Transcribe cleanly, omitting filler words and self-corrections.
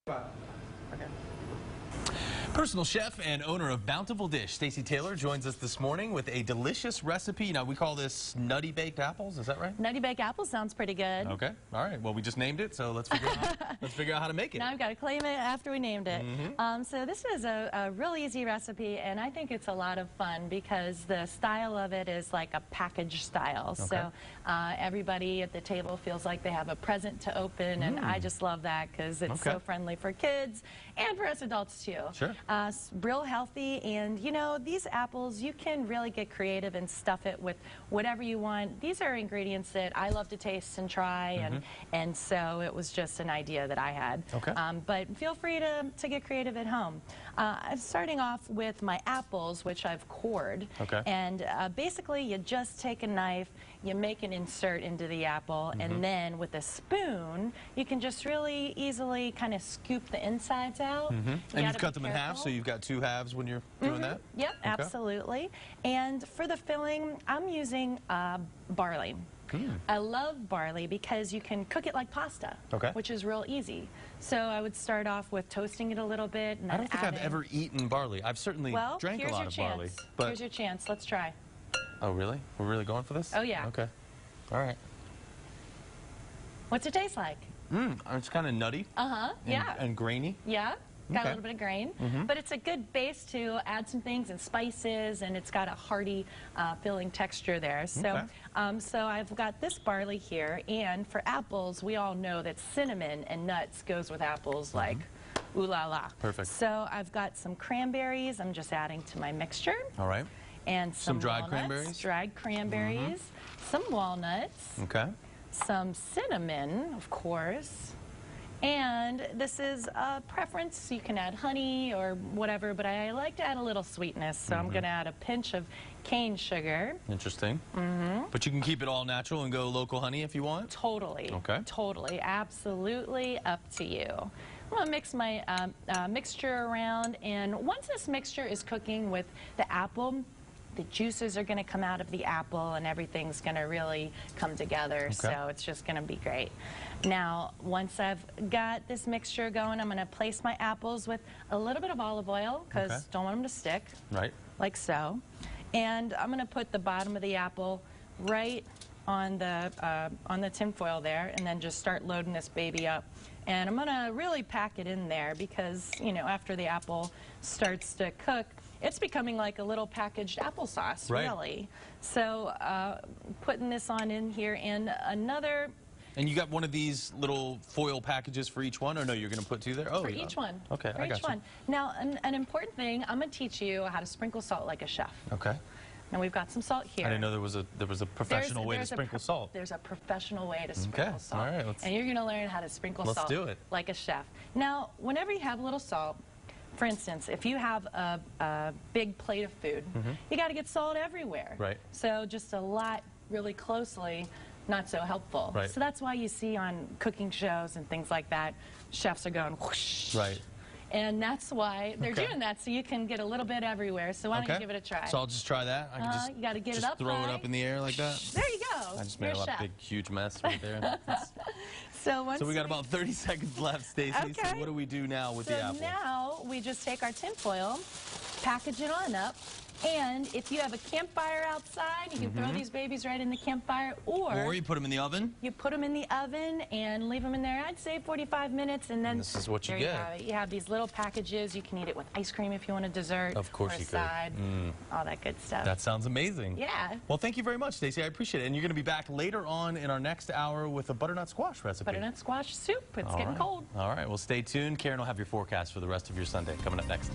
Okay. Personal chef and owner of Bountiful Dish, Stacy Taylor, joins us this morning with a delicious recipe. Now, we call this Nutty Baked Apples, is that right? Nutty Baked Apples sounds pretty good. Okay, all right. Well, we just named it, so let's figure out how to make it. Now I've got to claim it after we named it. So this is a real easy recipe, and I think it's a lot of fun because the style of it is like a package style. Okay. So everybody at the table feels like they have a present to open, and I just love that because it's so friendly for kids and for us adults too. Sure. Real healthy, and you know, these apples, you can really get creative and stuff it with whatever you want. These are ingredients that I love to taste and try, and so it was just an idea that I had. Okay. But feel free to get creative at home. I'm starting off with my apples, which I've cored. Okay. And basically, you just take a knife, you make an insert into the apple, and then with a spoon, you can just really easily kind of scoop the insides out. And you've cut them in half, so you've got two halves when you're doing that? Yep, absolutely. And for the filling, I'm using barley. I love barley because you can cook it like pasta, which is real easy. So I would start off with toasting it a little bit. And then I don't think I've ever eaten barley. I've certainly drank a lot of barley. But here's your chance. Let's try. Oh, really? We're really going for this? Oh, yeah. Okay. All right. What's it taste like? It's kind of nutty. Yeah. And grainy. Yeah. Got a little bit of grain, but it's a good base to add some things and spices, and it's got a hearty, filling texture there. So, so I've got this barley here, and for apples, we all know that cinnamon and nuts goes with apples like ooh la la. Perfect. So I've got some cranberries. I'm just adding to my mixture. All right. And some dried walnuts, cranberries. Dried cranberries. Some walnuts. Okay. Some cinnamon, of course. And this is a preference. You can add honey or whatever, but I like to add a little sweetness, so I'm going to add a pinch of cane sugar. Interesting. But you can keep it all natural and go local honey if you want? Totally. Okay. Totally. Absolutely up to you. I'm going to mix my mixture around, and once this mixture is cooking with the apple, the juices are going to come out of the apple and everything's going to really come together, so it's just going to be great. Now, once I've got this mixture going, I'm going to place my apples with a little bit of olive oil because don't want them to stick, like so. And I'm going to put the bottom of the apple right on the tin foil there, and then just start loading this baby up. And I'm going to really pack it in there because, you know, after the apple starts to cook, it's becoming like a little packaged applesauce, really. So putting this on in here, and another... And you got one of these little foil packages for each one, or no, you're going to put two there? Oh, for each one. Okay, for each one. Now, an important thing, I'm going to teach you how to sprinkle salt like a chef. Okay. Now, we've got some salt here. I didn't know there was a professional way to sprinkle salt. There's a professional way to sprinkle salt. All right, and you're going to learn how to sprinkle salt like a chef. Now, whenever you have a little salt, for instance, if you have a big plate of food, you got to get salt everywhere. Right. So just a lot really closely, not so helpful. Right. So that's why you see on cooking shows and things like that, chefs are going whoosh. Right. And that's why they're doing that, so you can get a little bit everywhere. So why don't you give it a try? So I'll just try that. I can just, you got to get it up throw it up in the air like that. There you go. I just made a big, huge mess right there. So we got about 30 seconds left, Stacy. So what do we do now with the apples? So now we just take our tin foil, package it on up, and if you have a campfire outside, you can throw these babies right in the campfire, or you put them in the oven. You put them in the oven and leave them in there, I'd say 45 minutes, and then this is what you get. You have these little packages. You can eat it with ice cream if you want a dessert. Of course you could. All that good stuff. That sounds amazing. Yeah. Well, thank you very much, Stacy. I appreciate it. And you're going to be back later on in our next hour with a butternut squash recipe. Butternut squash soup. It's getting cold. All right. Well, stay tuned. Karen will have your forecast for the rest of your Sunday coming up next.